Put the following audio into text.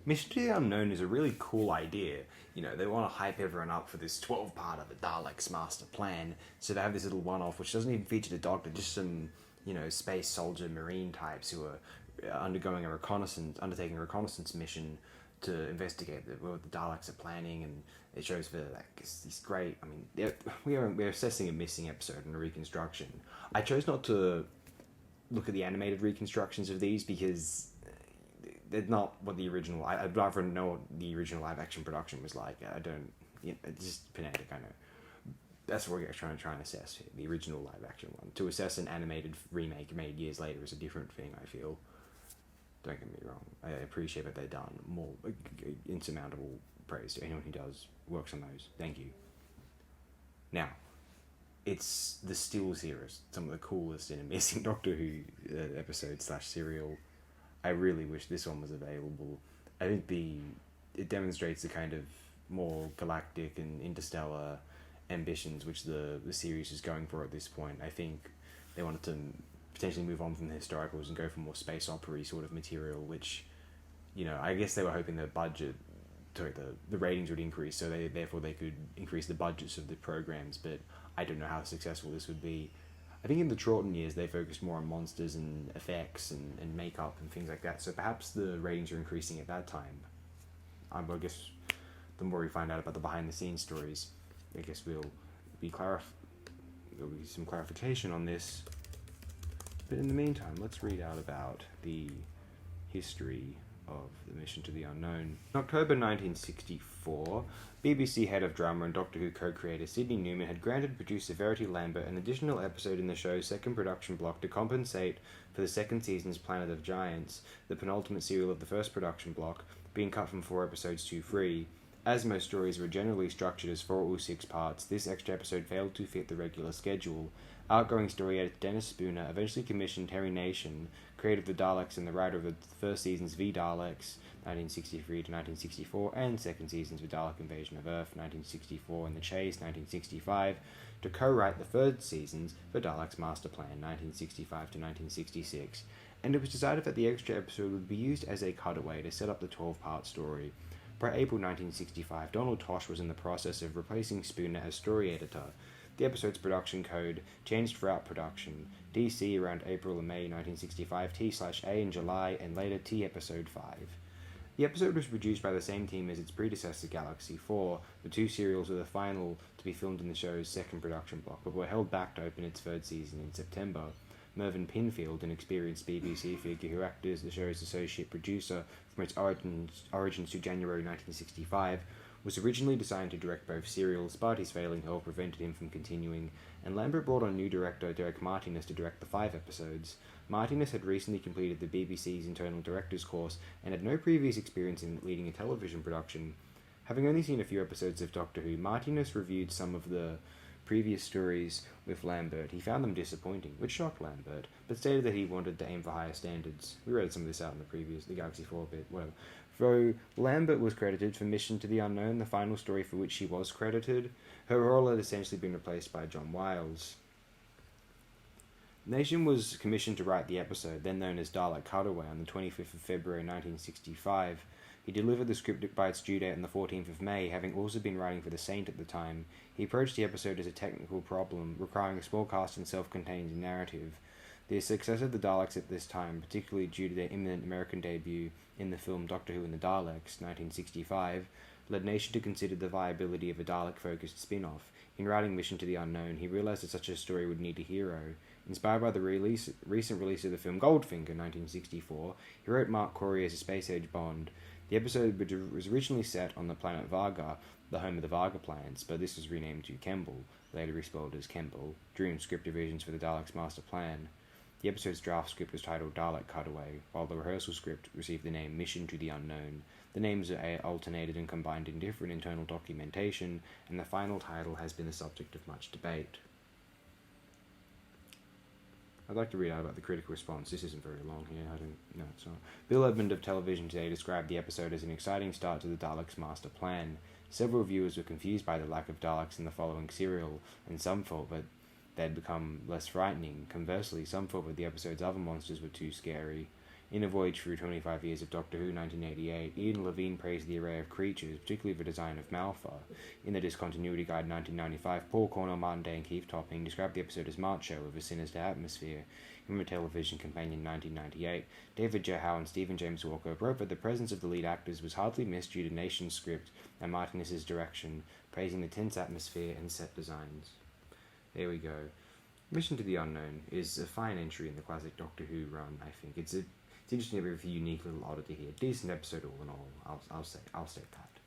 Mission to the Unknown is a really cool idea. You know, they want to hype everyone up for this 12-part of the Daleks' master plan, so they have this little one-off, which doesn't even feature the Doctor, just some, space soldier marine types who are undertaking a reconnaissance mission to investigate what the Daleks are planning, and it shows for these great. I mean, we're assessing a missing episode and a reconstruction. I chose not to look at the animated reconstructions of these because they're not what the original. I'd rather know what the original live action production was like. I don't. It's just pedantic. I know. That's what we're trying to assess here. The original live action one. To assess an animated remake made years later is a different thing. I feel. Don't get me wrong. I appreciate that they've done more insurmountable praise to anyone who works on those. Thank you. Now, it's the stills here is some of the coolest in a missing Doctor Who episode / serial. I really wish this one was available. I think it demonstrates the kind of more galactic and interstellar ambitions which the series is going for at this point. I think they wanted to potentially move on from the historicals and go for more space opera sort of material, which, I guess they were hoping the ratings would increase, so therefore they could increase the budgets of the programs, but I don't know how successful this would be. I think in the Troughton years they focused more on monsters and effects and makeup and things like that, so perhaps the ratings are increasing at that time. I guess the more we find out about the behind the scenes stories, I guess there'll be some clarification on this. But in the meantime, let's read out about the history of the Mission to the Unknown. In October 1964, BBC head of drama and Doctor Who co-creator Sidney Newman had granted producer Verity Lambert an additional episode in the show's second production block to compensate for the second season's Planet of Giants, the penultimate serial of the first production block, being cut from 4 episodes to 3. As most stories were generally structured as 4 or 6 parts, this extra episode failed to fit the regular schedule. Outgoing story editor Dennis Spooner eventually commissioned Terry Nation, creator of the Daleks and the writer of the first season's V Daleks, 1963 to 1964, and second season's The Dalek Invasion of Earth, 1964, and The Chase, 1965, to co-write the third season's The Daleks Master Plan, 1965 to 1966, and it was decided that the extra episode would be used as a cutaway to set up the 12-part story. By April 1965, Donald Tosh was in the process of replacing Spooner as story editor. The episode's production code changed throughout production, DC around April and May 1965, T/A in July, and later T Episode 5. The episode was produced by the same team as its predecessor Galaxy 4. The 2 serials were the final to be filmed in the show's second production block, but were held back to open its third season in September. Mervyn Pinfield, an experienced BBC figure who acted as the show's associate producer from its origins to January 1965, was originally designed to direct both serials, but his failing health prevented him from continuing, and Lambert brought on new director Derek Martinus to direct the 5 episodes. Martinus had recently completed the BBC's internal director's course and had no previous experience in leading a television production. Having only seen a few episodes of Doctor Who, Martinus reviewed some of the previous stories with Lambert. He found them disappointing, which shocked Lambert, but stated that he wanted to aim for higher standards. We read some of this out in the Galaxy 4 bit, whatever. Though Lambert was credited for Mission to the Unknown, the final story for which she was credited, her role had essentially been replaced by John Wiles. Nation was commissioned to write the episode, then known as Dalek Cutaway, on the 25th of February 1965. He delivered the script by its due date on the 14th of May, having also been writing for The Saint at the time. He approached the episode as a technical problem, requiring a small cast and self-contained narrative. The success of the Daleks at this time, particularly due to their imminent American debut in the film Doctor Who and the Daleks, 1965, led Nation to consider the viability of a Dalek-focused spin-off. In writing Mission to the Unknown, he realized that such a story would need a hero. Inspired by the recent release of the film Goldfinger, 1964, he wrote Mark Corey as a space-age Bond. The episode was originally set on the planet Varga, the home of the Varga plants, but this was renamed to Kemble, later respelled as Kemble, during script revisions for the Daleks' master plan. The episode's draft script was titled Dalek Cutaway, while the rehearsal script received the name Mission to the Unknown. The names are alternated and combined in different internal documentation, and the final title has been the subject of much debate. I'd like to read out about the critical response. This isn't very long here. It's not. Bill Edmond of Television Today described the episode as an exciting start to the Daleks' master plan. Several viewers were confused by the lack of Daleks in the following serial, and some thought that they'd become less frightening. Conversely, some thought that the episode's other monsters were too scary. In A Voyage Through 25 Years of Doctor Who, 1988, Ian Levine praised the array of creatures, particularly the design of Malfa. In the Discontinuity Guide 1995, Paul Cornell, Martin Day and Keith Topping described the episode as Macho with a sinister atmosphere. In the Television Companion 1998, David J. Howe and Stephen James Walker wrote that the presence of the lead actors was hardly missed due to Nation's script and Martinus's direction, praising the tense atmosphere and set designs. There we go. Mission to the Unknown is a fine entry in the classic Doctor Who run, I think. It's interesting to have a unique little oddity here. Decent episode all in all, I'll state that.